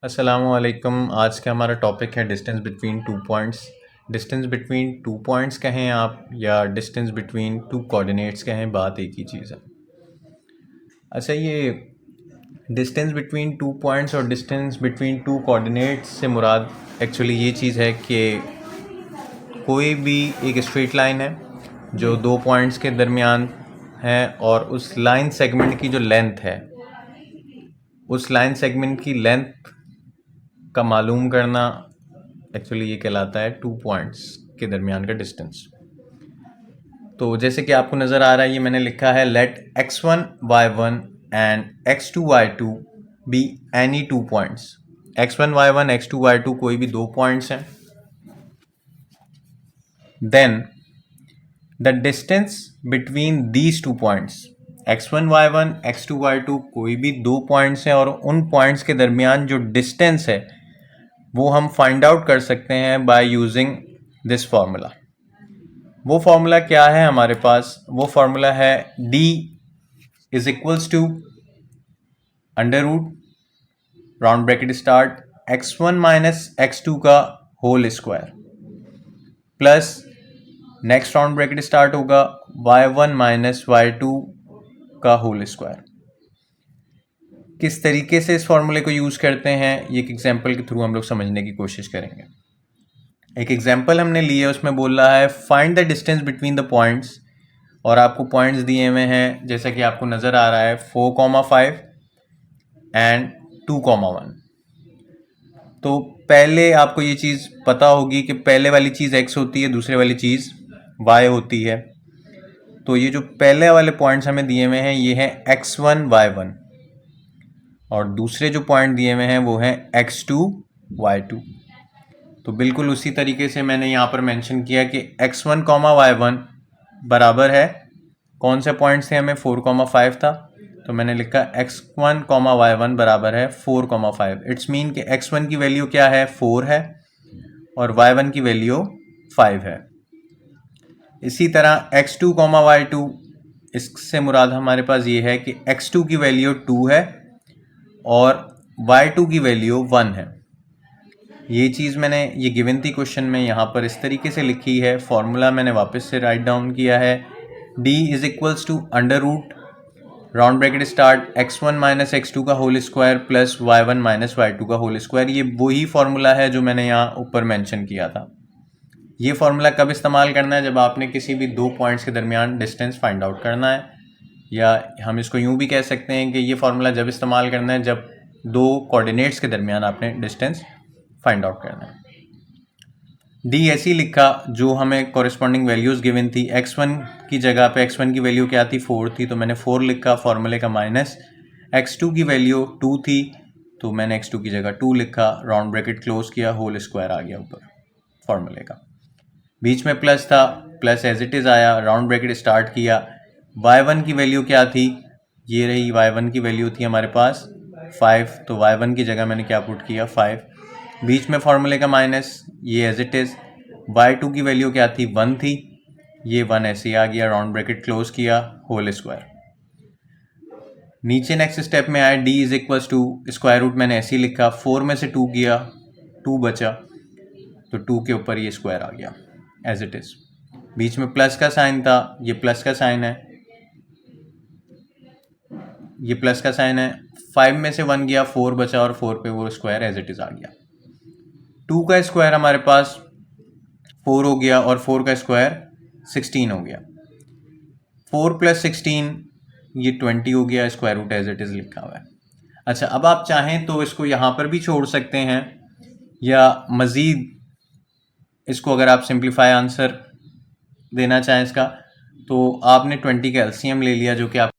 अस्सलामुअलैकुम। आज का हमारा टॉपिक है distance between two points. Distance between two points कहें आप या डिस्टेंस बिटवीन टू कोऑर्डिनेट्स कहें, बात एक ही चीज़ है। अच्छा, ये डिस्टेंस बिटवीन टू पॉइंट्स और डिस्टेंस बिटवीन टू कोऑर्डिनेट्स से मुराद एक्चुअली ये चीज़ है कि कोई भी एक स्ट्रेट लाइन है जो दो पॉइंट्स के दरमियान है और उस लाइन सेगमेंट की जो लेंथ है, उस लाइन सेगमेंट की लेंथ का मालूम करना एक्चुअली ये कहलाता है टू पॉइंट्स के दरमियान का डिस्टेंस। तो जैसे कि आपको नज़र आ रहा है, ये मैंने लिखा है let x1 y1 and x2 y2 be any two points. x1 y1 x2 y2 कोई भी दो पॉइंट्स हैं। Then the distance between these two points, x1 y1 x2 y2 कोई भी दो पॉइंट्स हैं और उन पॉइंट्स के दरमियान जो डिस्टेंस है वो हम फाइंड आउट कर सकते हैं बाय यूजिंग दिस फार्मूला। वो फार्मूला क्या है हमारे पास? वो फार्मूला है d is equals to under root round bracket start x1 minus x2 का whole square plus next round bracket start होगा y1 माइनस y2 का होल स्क्वायर। किस तरीके से इस फार्मूले को यूज़ करते हैं ये एक एग्जांपल के थ्रू हम लोग समझने की कोशिश करेंगे। एक एग्जांपल हमने लिया, उसमें बोल रहा है find the distance between the points, और आपको पॉइंट्स दिए हुए हैं जैसा कि आपको नज़र आ रहा है 4,5 एंड 2,1। तो पहले आपको ये चीज़ पता होगी कि पहले वाली चीज़ x होती है, दूसरे वाली चीज़ y होती है। तो ये जो पहले वाले पॉइंट्स हमें दिए हुए हैं ये हैं x1 y1 और दूसरे जो पॉइंट दिए हुए हैं वो हैं x2 y2। तो बिल्कुल उसी तरीके से मैंने यहाँ पर मेंशन किया कि x1 y1 बराबर है, कौन से पॉइंट्स थे हमें, 4,5 था, तो मैंने लिखा x1 y1 बराबर है 4,5। इट्स मीन कि x1 की वैल्यू क्या है, 4 है और y1 की वैल्यू 5 है। इसी तरह x2 y2, इससे मुराद हमारे पास ये है कि x2 की वैल्यू 2 है और y2 की वैल्यू 1 है। ये चीज़ मैंने ये गिवन थी क्वेश्चन में, यहाँ पर इस तरीके से लिखी है। फॉर्मूला मैंने वापस से राइट डाउन किया है, d is equals to under root round bracket start x1 minus x2 का whole square plus y1 minus y2 का होल स्क्वायर। ये वही फार्मूला है जो मैंने यहाँ ऊपर मेंशन किया था। ये फार्मूला कब इस्तेमाल करना है? जब आपने किसी भी दो पॉइंट्स के दरमियान डिस्टेंस फाइंड आउट करना है, या हम इसको यूँ भी कह सकते हैं कि ये फार्मूला जब इस्तेमाल करना है जब दो कोऑर्डिनेट्स के दरमियान आपने डिस्टेंस फाइंड आउट करना है। डी ऐसी लिखा जो हमें कॉरेस्पॉन्डिंग वैल्यूज़ गिवन थी। x1 की जगह पे x1 की वैल्यू क्या थी, 4 थी, तो मैंने 4 लिखा फार्मूले का, माइनस x2 की वैल्यू 2 थी तो मैंने x2 की जगह 2 लिखा, राउंड ब्रैकेट क्लोज किया, होल स्क्वायर आ गया ऊपर फार्मूले का। बीच में प्लस था, प्लस एज इट इज़ आया, राउंड ब्रैकेट स्टार्ट किया। y1 की वैल्यू क्या थी, ये रही y1 की वैल्यू थी हमारे पास 5, तो y1 की जगह मैंने क्या पुट किया, 5। बीच में फार्मूले का माइनस, ये एज इट इज़। y2 की वैल्यू क्या थी, 1 थी, ये 1 ऐसे ही आ गया, राउंड ब्रैकेट क्लोज किया, होल स्क्वायर। नीचे नेक्स्ट स्टेप में आया, d is equals to square root, मैंने ऐसे ही लिखा, 4 में से 2 किया, 2 बचा, तो 2 के ऊपर ये स्क्वायर आ गया एज इट इज़। बीच में प्लस का साइन था, ये प्लस का साइन है, ये प्लस का साइन है। 5 में से 1 गया, 4 बचा और 4 पे वो स्क्वायर एज इट इज़ आ गया। 2 का स्क्वायर हमारे पास 4 हो गया और 4 का स्क्वायर 16 हो गया। 4 प्लस 16 ये 20 हो गया, square root as it is लिखा हुआ है। अच्छा, अब आप चाहें तो इसको यहाँ पर भी छोड़ सकते हैं, या मज़ीद इसको अगर आप सिंप्लीफाई आंसर देना चाहें इसका, तो आपने 20 का एलसीएम ले लिया जो कि आप